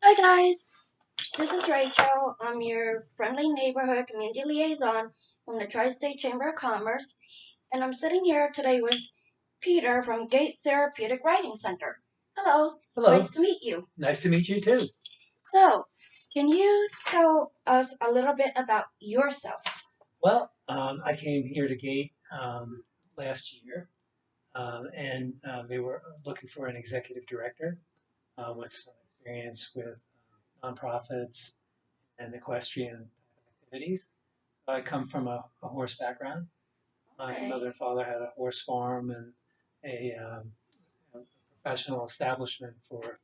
Hi guys, this is Rachel. I'm your friendly neighborhood community liaison from the Tri-State Chamber of Commerce, and I'm sitting here today with Peter from GAIT Therapeutic Riding Center. Hello, it's Hello. nice to meet you. Nice to meet you too. So, can you tell us a little bit about yourself? Well, I came here to GAIT last year, and they were looking for an executive director with some experience with nonprofits and equestrian activities. So I come from a horse background. My Okay. mother and father had a horse farm and a professional establishment for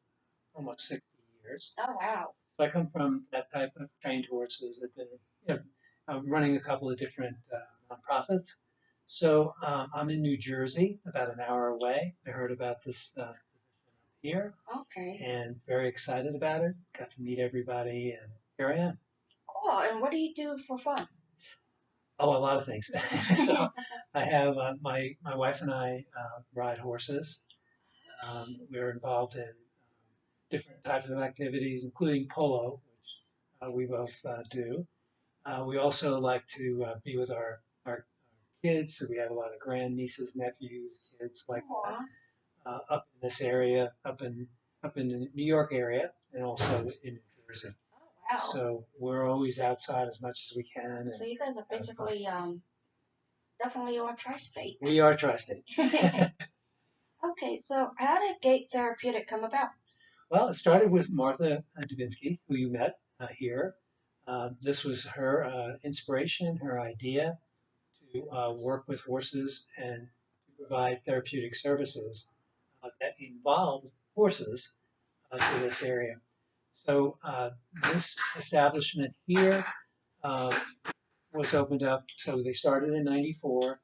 almost 60 years. Oh wow. So I come from that type of trained horses. I've been running a couple of different nonprofits. So I'm in New Jersey, about an hour away. I heard about this here Okay. and very excited about it. Got to meet everybody, and here I am. Cool. And what do you do for fun? Oh, a lot of things. So I have my wife and I ride horses. We're involved in different types of activities, including polo, which we both do. We also like to be with our kids. So we have a lot of grandnieces, nephews, kids like that Aw. up in this area, up in the New York area, and also in New Jersey. Oh wow. So we're always outside as much as we can. So And you guys are basically definitely all tri-state. we are tri-state. Okay, so how did GAIT Therapeutic come about? Well, it started with Martha Dubinsky, who you met here. This was her inspiration, her idea to work with horses and to provide therapeutic services that involved horses to this area. So this establishment here uh, was opened up. So they started in '94.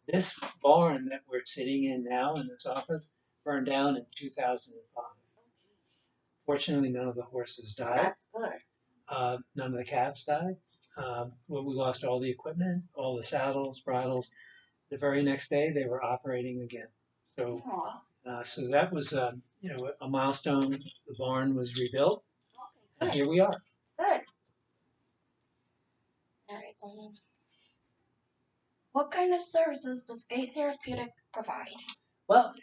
This barn that we're sitting in now in this office burned down in 2005. Fortunately, none of the horses died. That's good. None of the cats died. Well, we lost all the equipment, all the saddles, bridles. The very next day, they were operating again. So, Aw, so that was a milestone. The barn was rebuilt, and okay, here we are. good. All right, so what kind of services does GAIT Therapeutic provide? Well,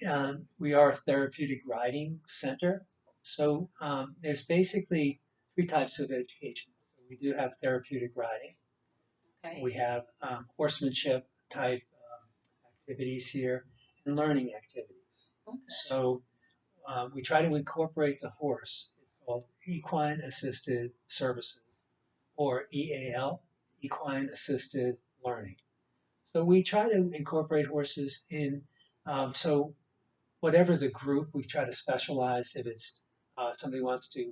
we are a therapeutic riding center. So there's basically three types of education. We do have therapeutic riding. Okay. We have horsemanship type activities here and learning activities. Okay. So we try to incorporate the horse. It's called equine assisted services or EAL, equine assisted learning. So we try to incorporate horses in. So whatever the group, we try to specialize. If it's somebody wants to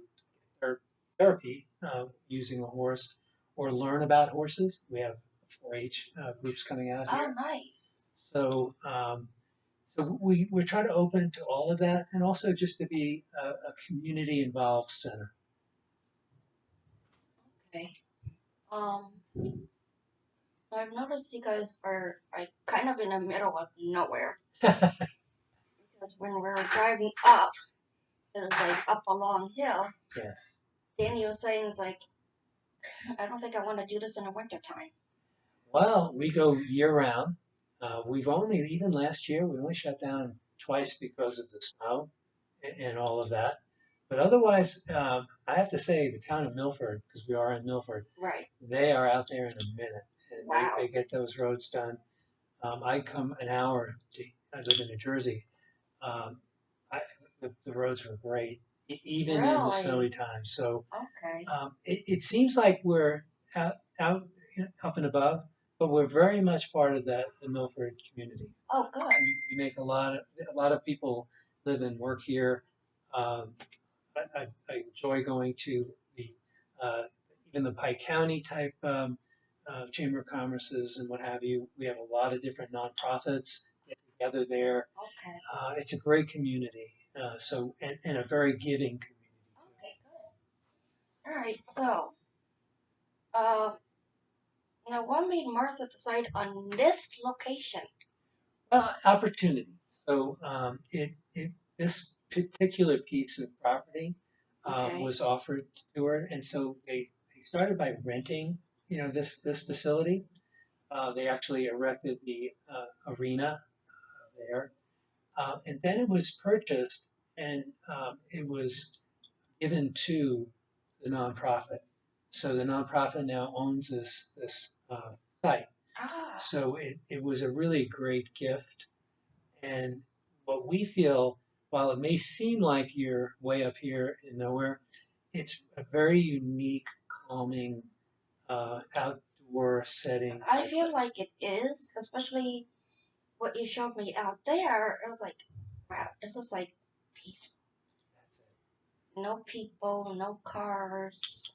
therapy using a horse or learn about horses, we have 4-H groups coming out Oh, here. nice. So, we're trying to open to all of that, and also just to be a community involved center. Okay. Um, I've noticed you guys are like kind of in the middle of nowhere because when we were driving up, it was like up a long hill. Yes. Danny was saying it's like I don't think I want to do this in the wintertime. Well, we go year round. We've only, even last year, we only shut down twice because of the snow and all of that. But otherwise, I have to say the town of Milford, because we are in Milford, Right. they are out there in a minute, and Wow. they get those roads done. I come an hour. I live in New Jersey. Um, the roads were great, even in the Really? snowy times. So Okay. it seems like we're out up and above, but we're very much part of the Milford community. Oh, good. We make a lot of people live and work here. Um, I enjoy going to the uh, even the Pike County type Chamber of Commerces and what have you. We have a lot of different nonprofits get together there. Okay. It's a great community, and a very giving community. Okay, good. All right, so, uh, now what made Martha decide on this location? Opportunity. So this particular piece of property Okay. was offered to her, and so they started by renting, this facility. They actually erected the arena there, and then it was purchased, and it was given to the nonprofit. So the nonprofit now owns this site. Ah, So it was a really great gift. And what we feel, while it may seem like you're way up here in nowhere, it's a very unique, calming, outdoor setting I type feel place. like it is, especially what you showed me out there. It was like, wow, this is like peaceful. No people, no cars.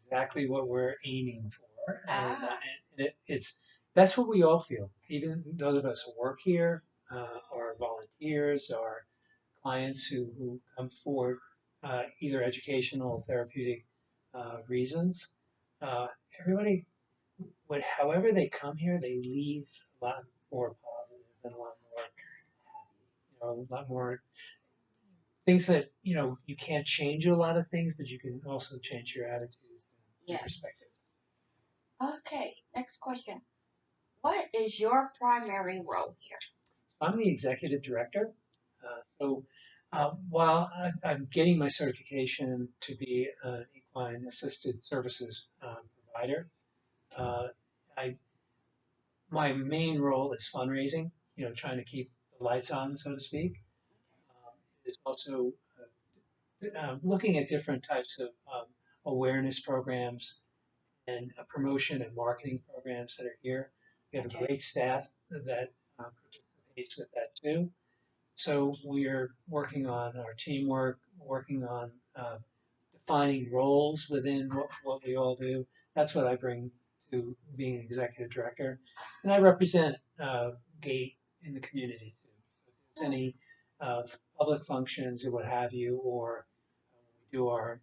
Exactly what we're aiming for, Ah, and it's that's what we all feel. Even those of us who work here, our volunteers, our clients who come forward, either educational, therapeutic reasons. Uh, Everybody, however they come here, they leave a lot more positive and a lot more happy. A lot more things that you can't change a lot of things, but you can also change your attitude and yes. perspective. Okay, next question. What is your primary role here? I'm the executive director. While I'm getting my certification to be an equine assisted services provider, uh, I, my main role is fundraising, trying to keep the lights on, so to speak. It's also looking at different types of awareness programs and promotion and marketing programs that are here. We have a Okay. great staff that participates with that too. So we're working on our teamwork, working on defining roles within what we all do. That's what I bring to being executive director. And I represent GAIT in the community too. So if there's Oh, any public functions or what have you, or we do our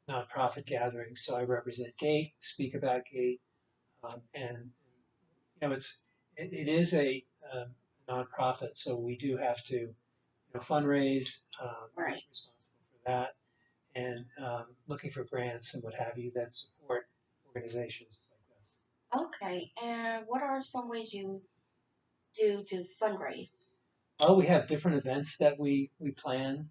nonprofit gatherings, so I represent GAIT, speak about GAIT, and it is a nonprofit, so we do have to fundraise, right. responsible for that, and looking for grants and what have you that support organizations like this. Okay, and what are some ways you do to fundraise? Oh, we have different events that we plan.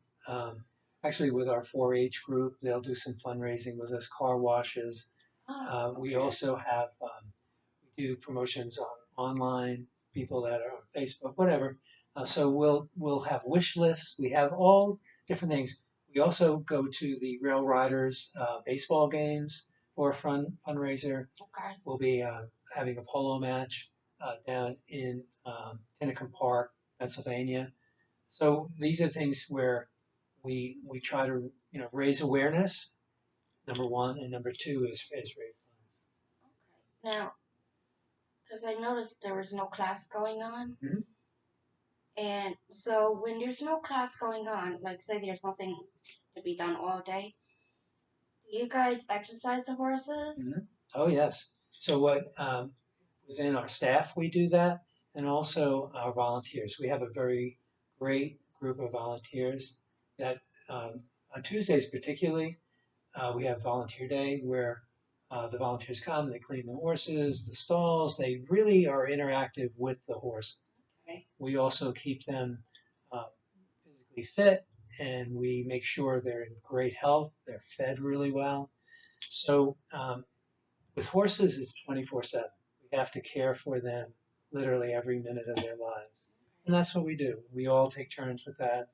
Actually, with our 4-H group, they'll do some fundraising with us, car washes. Oh, We okay. also have we do promotions on online, people that are on Facebook, whatever. So we'll have wish lists. We have all different things. We also go to the Rail Riders baseball games for a fundraiser. Okay. We'll be having a polo match down in Tinicum Park, Pennsylvania. So these are things where we try to raise awareness. Number one, and number two is raise Okay. Now, because I noticed there was no class going on, funds. Mhm. and so when there's no class going on, like say there's something to be done all day, do you guys exercise the horses? Mhm. Oh, yes. So what within our staff we do that, and also our volunteers. We have a very great group of volunteers that on Tuesdays particularly we have volunteer day where the volunteers come, they clean the horses, the stalls. They really are interactive with the horse. Okay. We also keep them uh, physically fit, and we make sure they're in great health. They're fed really well. So with horses, it's 24/7. We have to care for them literally every minute of their lives. And that's what we do. We all take turns with that.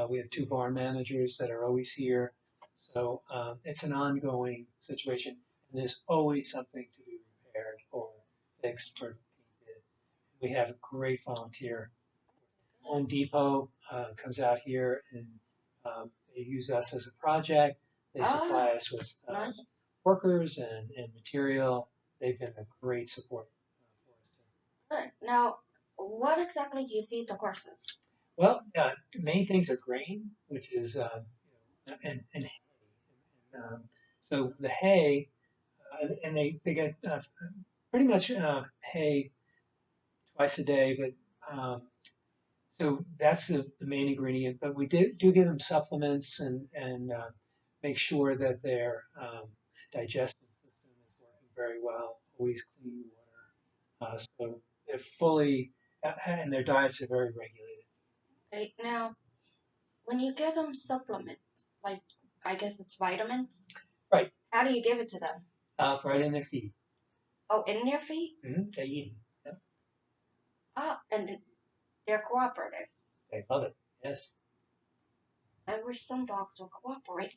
We have two barn managers that are always here. So it's an ongoing situation. And there's always something to be repaired or fixed or painted. We have a great volunteer. Home Depot comes out here and they use us as a project. They supply Ah, us with nice. workers and material. They've been a great support for us too. Good. Now, what exactly do you feed the horses? Well, main things are grain, which is and hay. So the hay, and they get pretty much hay twice a day, but So that's the main ingredient. But we do give them supplements and make sure that their digestive system is working very well. Always clean water. So they're fully and their diets are very regulated. Okay, now when you give them supplements, like I guess it's vitamins, Right, how do you give it to them? right in their feet. Oh, in their feet? They eat them. Ah, and they're cooperative. They love it. Yes. I wish some dogs would cooperate.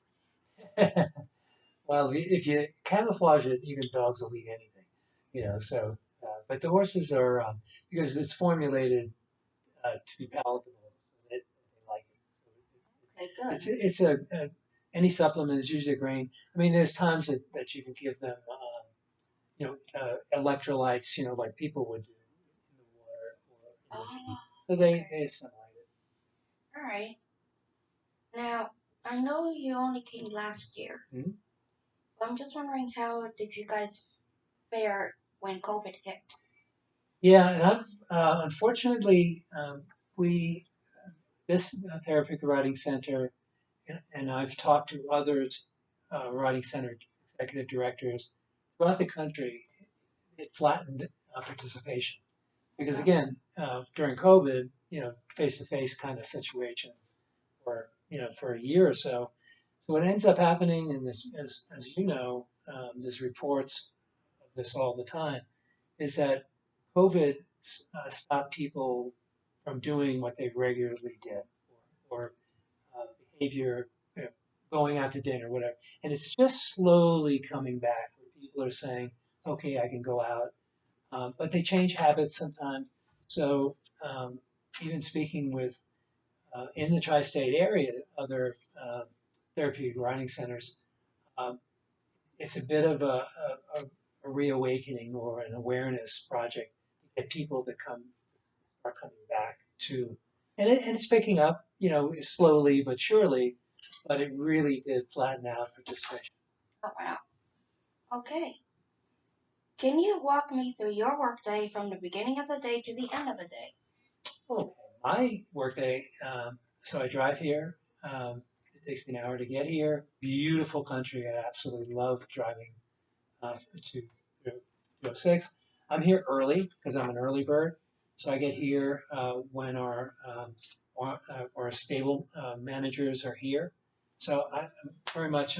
Well, if you camouflage it, even dogs will eat anything, So, but the horses are because it's formulated to be palatable, so that they like Okay, it. good. It's any supplement is usually a grain. I mean, there's times that you can give them, electrolytes, like people would do in the water or in the feed. Oh, So okay. they assimilate it. All right. Now, I know you only came last year, Mhm. but I'm just wondering how did you guys fare when COVID hit? Yeah, and unfortunately, we this therapeutic riding center, and I've talked to others, riding center executive directors throughout the country. It flattened participation because Oh, again, during COVID, face-to-face kind of situations, for a year or so. So what ends up happening in this, as you know, there's reports of this all the time, is that COVID stopped people from doing what they regularly did, or behavior, going out to dinner, whatever. And it's just slowly coming back where people are saying, okay, I can go out. But they change habits sometimes. So even speaking with, in the tri-state area, other therapeutic riding centers, um, it's a bit of a reawakening or an awareness project to get people to are coming back to, and it's picking up, slowly but surely, but it really did flatten out participation. oh wow. Okay. Can you walk me through your workday from the beginning of the day to the end of the day? Okay, my workday. So I drive here. It takes me an hour to get here. Beautiful country. I absolutely love driving to through 06. I'm here early because I'm an early bird. So I get here when our stable managers are here. So I very much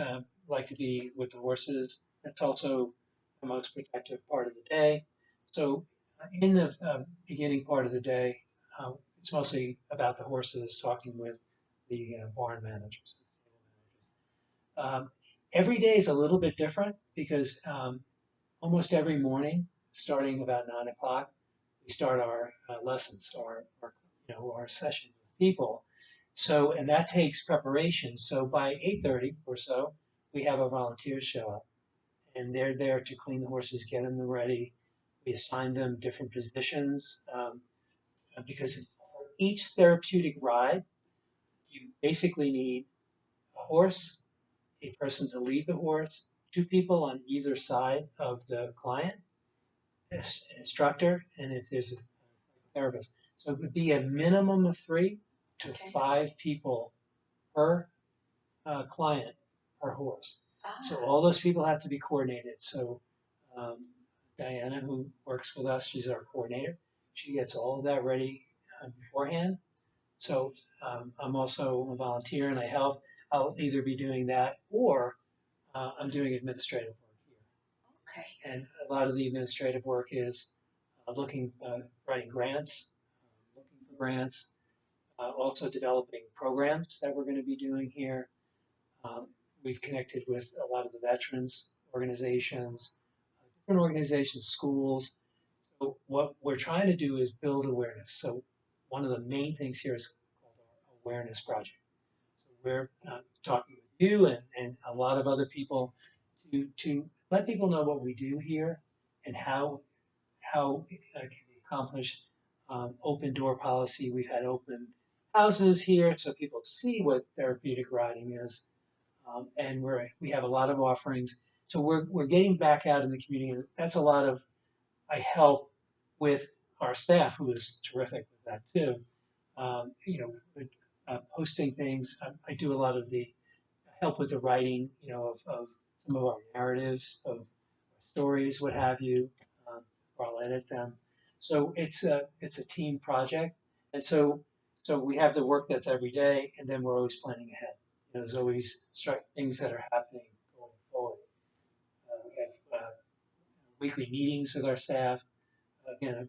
like to be with the horses. That's also the most protective part of the day. So in the beginning part of the day, it's mostly about the horses, talking with the barn managers. Um, every day is a little bit different because almost every morning, starting about 9 o'clock, we start our lessons, our sessions with people. So, and that takes preparation. So by 8:30 or so, we have our volunteers show up, and they're there to clean the horses, get them ready. We assign them different positions because for each therapeutic ride, you basically need a horse, a person to lead the horse, two people on either side of the client, an instructor, and if there's a therapist. So it would be a minimum of 3 to Okay. 5 people per client per horse. So Ah, all those people have to be coordinated. So um, Diana, who works with us, she's our coordinator. She gets all of that ready beforehand. So I'm also a volunteer and I help. I'll either be doing that or I'm doing administrative work okay. here. And a lot of the administrative work is writing grants, looking for grants, also developing programs that we're going to be doing here. Um, we've connected with a lot of the veterans organizations, different organizations, schools. So what we're trying to do is build awareness. So one of the main things here is called our awareness project. So we're talking with you and a lot of other people to let people know what we do here and how can be accomplished. Open door policy. We've had open houses here so people see what therapeutic riding is, and we have a lot of offerings. So we're getting back out in the community, and that's a lot of I help with our staff, who is terrific with that too. posting things. I do a lot of the help with the writing, of some of our narratives, of stories, what have you, um, or I'll edit them. So it's a team project, and so we have the work that's every day, and then we're always planning ahead. There's always things that are happening going forward. We have weekly meetings with our staff. Again,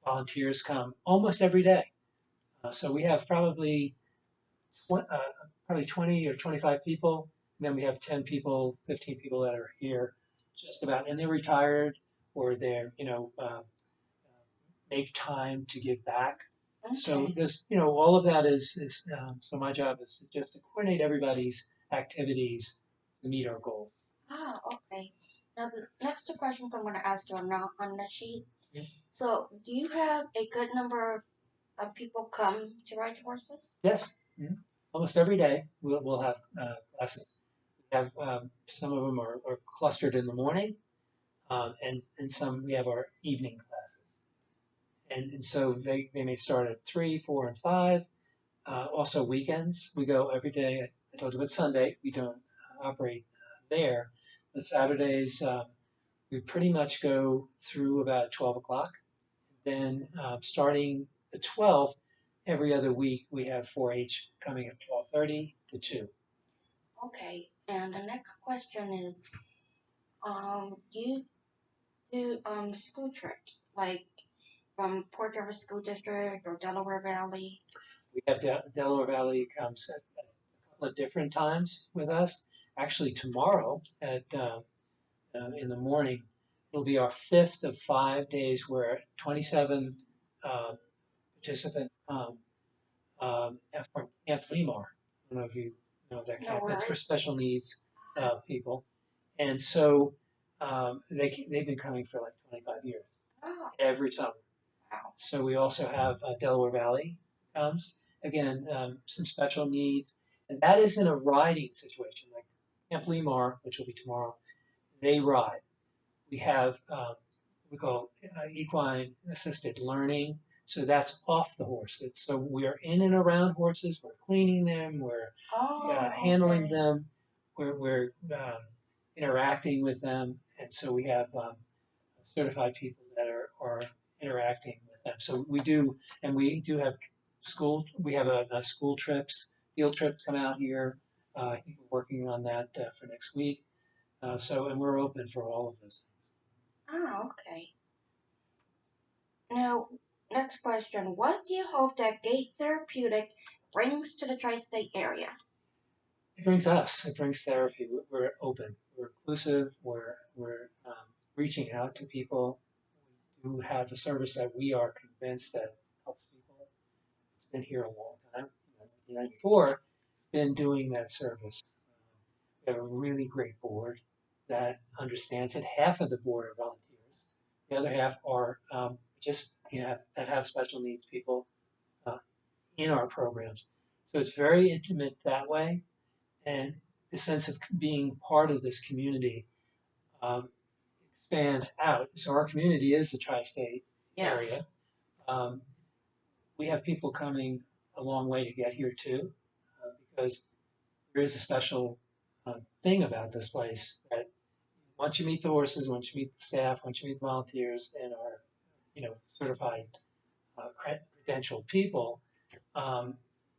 volunteers come almost every day. So we have probably 20 or 25 people. And then we have 10 people, 15 people that are here just about, and they're retired or they're, make time to give back. Okay. So this, all of that is so my job is just to coordinate everybody's activities to meet our goal. Ah, okay. Now the next two questions I'm going to ask you are now on the sheet. Mm-hmm. So, do you have a good number of people come to ride horses? Yes. Mm-hmm. Almost every day we'll have classes. We have some of them are clustered in the morning, and some we have our evening classes. And so they may start at 3, 4, and 5. Also weekends, we go every day. I told you about Sunday, we don't operate there, but Saturdays we pretty much go through about 12 o'clock. Then starting at 12, every other week we have 4-H coming at 12:30 to 2. Okay, and the next question is, do you do school trips like from Port River School District or Delaware Valley? We have Delaware Valley comes at a couple of different times with us. Actually, tomorrow in the morning, it'll be our fifth of 5 days where 27 uh, participants come from Camp Lemar. I don't know if you know that camp. No, it's for special needs people. And so they've been coming for like 25 years, every summer. Wow. So we also have Delaware Valley comes. Again, some special needs. And that is in a riding situation. Like Camp Lemar, which will be tomorrow, they ride. We have we call equine assisted learning. So that's off the horse. So we're in and around horses. We're cleaning them. We're handling them. We're interacting with them. And so we have certified people that are interacting with them. So we do, and we do have school. We have a school trips, field trips come out here. I think we're working on that for next week. And we're open for all of those things. Ah, okay. Now, next question. What do you hope that GAIT Therapeutic brings to the tri-state area? It brings us. It brings therapy. We're open. We're inclusive. We're reaching out to people. We do have a service that we are convinced that helps people. It's been here a long time. 1994, been doing that service. We have a really great board that understands it. Half of the board are volunteers. The other half are just that have special needs people uh, in our programs. So it's very intimate that way, and the sense of being part of this community um, expands out. So our community is the tri-state area. Um, we have people coming a long way to get here too, because there is a special thing about this place that once you meet the horses, once you meet the staff, once you meet the volunteers and our, certified, credentialed people,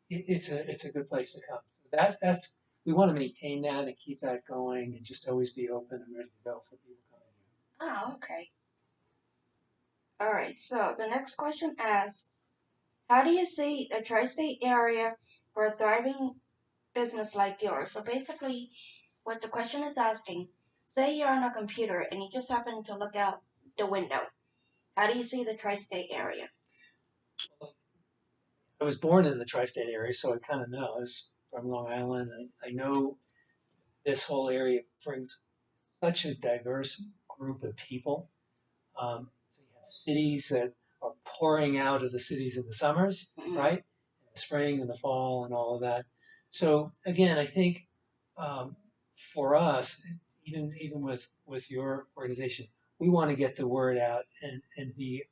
it's a good place to come. That's we want to maintain that and keep that going and just always be open and ready to go for people coming in. Ah, okay. All right. So the next question asks, how do you see a tri-state area for a thriving business like yours? So basically, what the question is asking, say you're on a computer and you just happen to look out the window. How do you see the tri-state area? I was born in the tri-state area, so I kind of know. I was from Long Island. I know this whole area brings such a diverse group of people. So you have cities that are pouring out of the cities in the summers, right? In the spring and the fall and all of that. So again, I think for us, even with your organization, we want to get the word out and be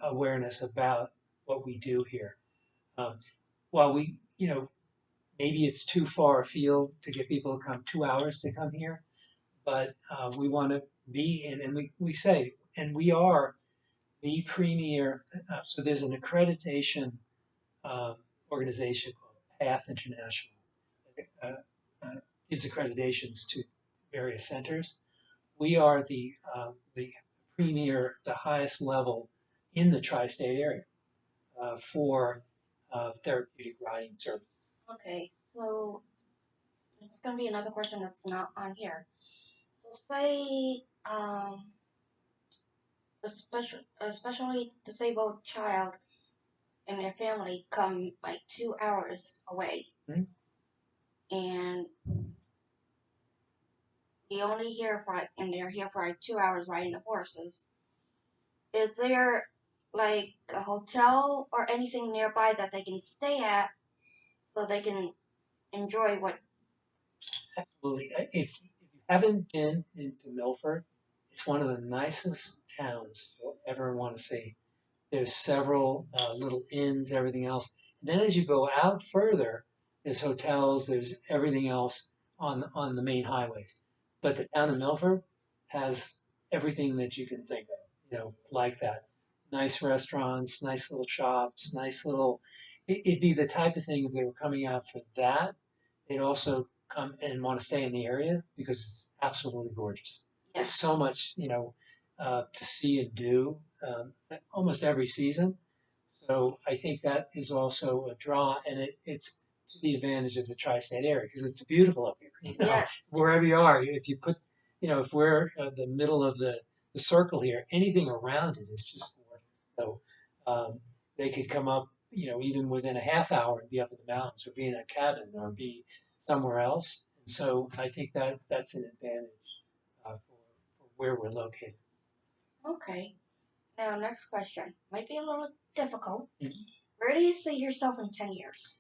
awareness about what we do here. Um, while we, maybe it's too far afield to get people to come 2 hours to come here, but we want to be in, and we say, and we are the premier. So there's an accreditation um, organization called Path International that gives accreditations to various centers. We are the premier, the highest level in the tri-state area for therapeutic riding service. Okay, so this is going to be another question that's not on here. So say especially disabled child and their family come like 2 hours away, Mhm. and they're here for like 2 hours riding the horses. Is there like a hotel or anything nearby that they can stay at so they can enjoy what? Absolutely. If you haven't been into Milford, it's one of the nicest towns you'll ever want to see. There's several little inns, everything else. And then as you go out further, there's hotels, there's everything else on the main highways. But the town of Milford has everything that you can think of, like that. Nice restaurants, nice little shops, nice little. It'd be the type of thing if they were coming out for that, they'd also come and want to stay in the area because it's absolutely gorgeous. There's so much, to see and do almost every season. So I think that is also a draw, and it's to the advantage of the tri-state area because it's beautiful up here. Yes. Wherever you are, if you put, if we're the middle of the circle here, anything around it is just gorgeous. So they could come up, even within a half hour and be up in the mountains or be in a cabin or be somewhere else. And so I think that that's an advantage for where we're located. Okay. Now, next question. Might be a little difficult. Mhm. Where do you see yourself in 10 years?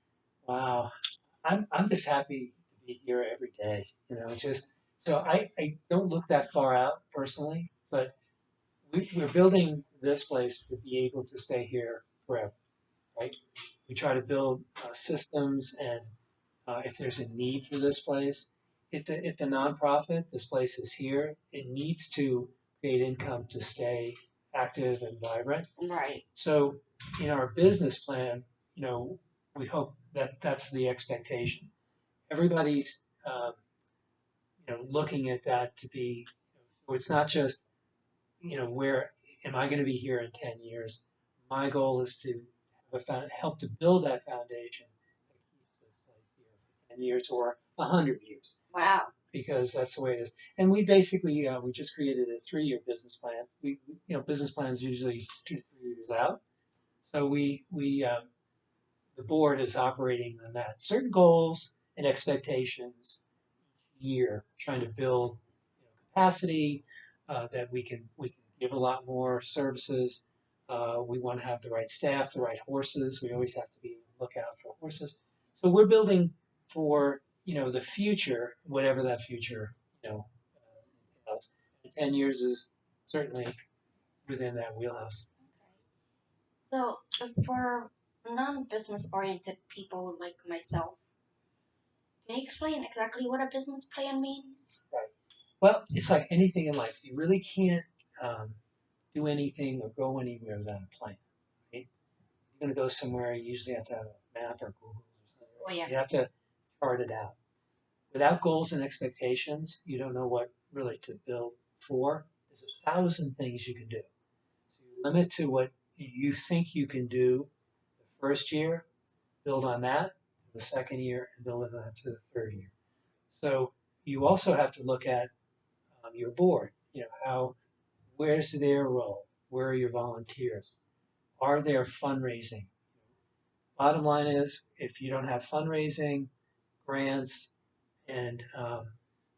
Wow. I'm just happy to be here every day. Just so I don't look that far out personally, but we're building this place to be able to stay here forever, right? We try to build systems, and if there's a need for this place, it's a nonprofit. This place is here. It needs to create income to stay active and vibrant. Right. So in our business plan, we hope that that's the expectation. Everybody's looking at that to be. It's not just where am I going to be here in 10 years. My goal is to help to build that foundation that keeps this place here for 10 years or 100 years. Wow. Because that's the way it is. And we basically we just created a 3-year business plan. Business plans usually 2 to 3 years out. So the board is operating on that. Certain goals and expectations each year, trying to build capacity that we can give a lot more services. We want to have the right staff, the right horses. We always have to be on the lookout for horses. So we're building for the future, whatever that future entails. And 10 years is certainly within that wheelhouse. So, for non-business oriented people like myself, can you explain exactly what a business plan means? Right. Well, it's like anything in life. You really can't do anything or go anywhere without a plan. Right? You're going to go somewhere, you usually have to have a map or Google or something. Oh, yeah. You have to chart it out. Without goals and expectations, you don't know what really to build for. There's 1,000 things you can do. So you limit to what you think you can do the first year, build on that the second year, and build on that to the third year. So you also have to look at your board. Where's their role? Where are your volunteers? Are there fundraising? Bottom line is, if you don't have fundraising, grants, and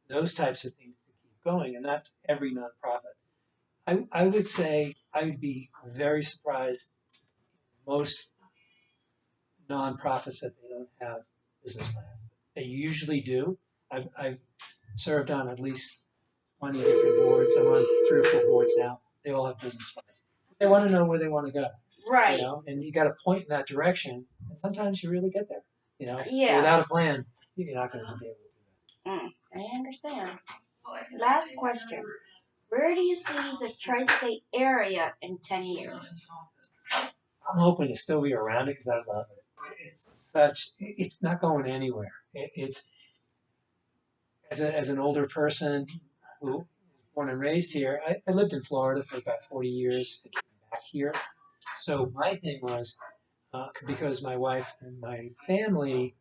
those types of things to keep going, and that's every nonprofit. I would say I would be very surprised most nonprofits that they don't have business plans. They usually do. I've served on at least 20 different boards. I'm on 3 or 4 boards now. They all have business plans. They want to know where they want to go. Right. And you got to point in that direction, and sometimes you really get there, But Yeah. without a plan, you're not going to be able to do I understand. Last question. Where do you see the tri-state area in 10 years? that. I'm hoping to still be around it because I love it. It's not going anywhere. It's as an older person who was born and raised here. I lived in Florida for about 40 years and came back here. So my thing was because my wife and my family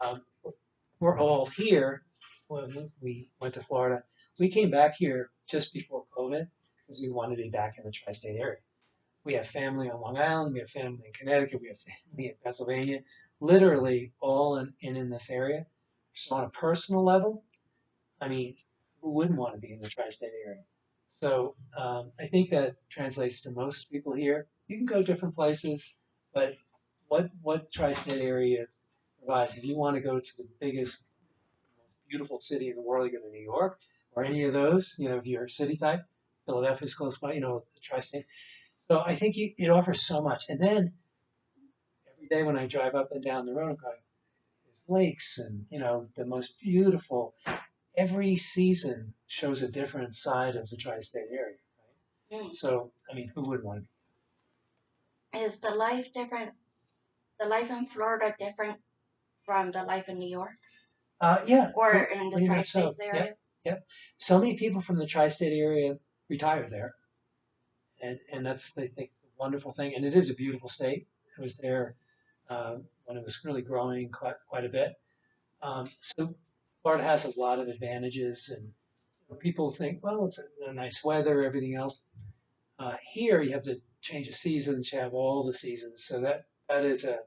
um, were all here when we went to Florida. We came back here just before COVID because we wanted to be back in the tri-state area. We have family on Long Island, we have family in Connecticut, we have family in Pennsylvania, literally all in this area. So on a personal level, I mean, who wouldn't want to be in the tri-state area? So I think that translates to most people here. You can go different places, but what tri-state area provides? If you want to go to the biggest, most beautiful city in the world, you go to New York or any of those. If you're a city type, Philadelphia's close by. The tri-state. So I think it offers so much. And then every day when I drive up and down the road, I'm going, there's lakes and the most beautiful. Every season shows a different side of the tri-state area, right? So, I mean, who wouldn't want to be? Is the life different? The life in Florida different from the life in New York? Yeah. Or in the tri-states area? Yep. Yep. So many people from the tri-state area retire there, and that's they think the wonderful thing. And it is a beautiful state. I was there when it was really growing quite a bit. So Florida has a lot of advantages, and people think, well, it's a nice weather, everything else. Here, you have to change the seasons. You have all the seasons, so that is a.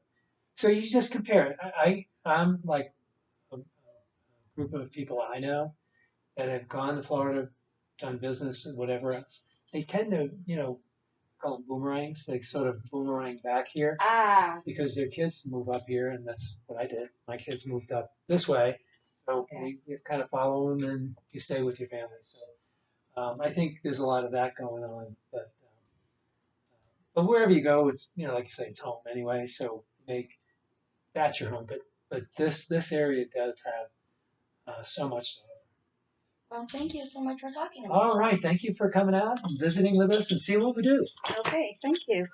So you just compare it. I'm like a group of people I know that have gone to Florida, done business and whatever else. They tend to, call them boomerangs. They sort of boomerang back here because their kids move up here, and that's what I did. My kids moved up this way, so you kind of follow them and you stay with your family. So I think there's a lot of that going on, but wherever you go, it's like you say, it's home anyway. So make that your home. But this area does have so much to offer. Well, thank you so much for talking to me. All right, thank you for coming out and visiting with us and seeing what we do. Okay, thank you.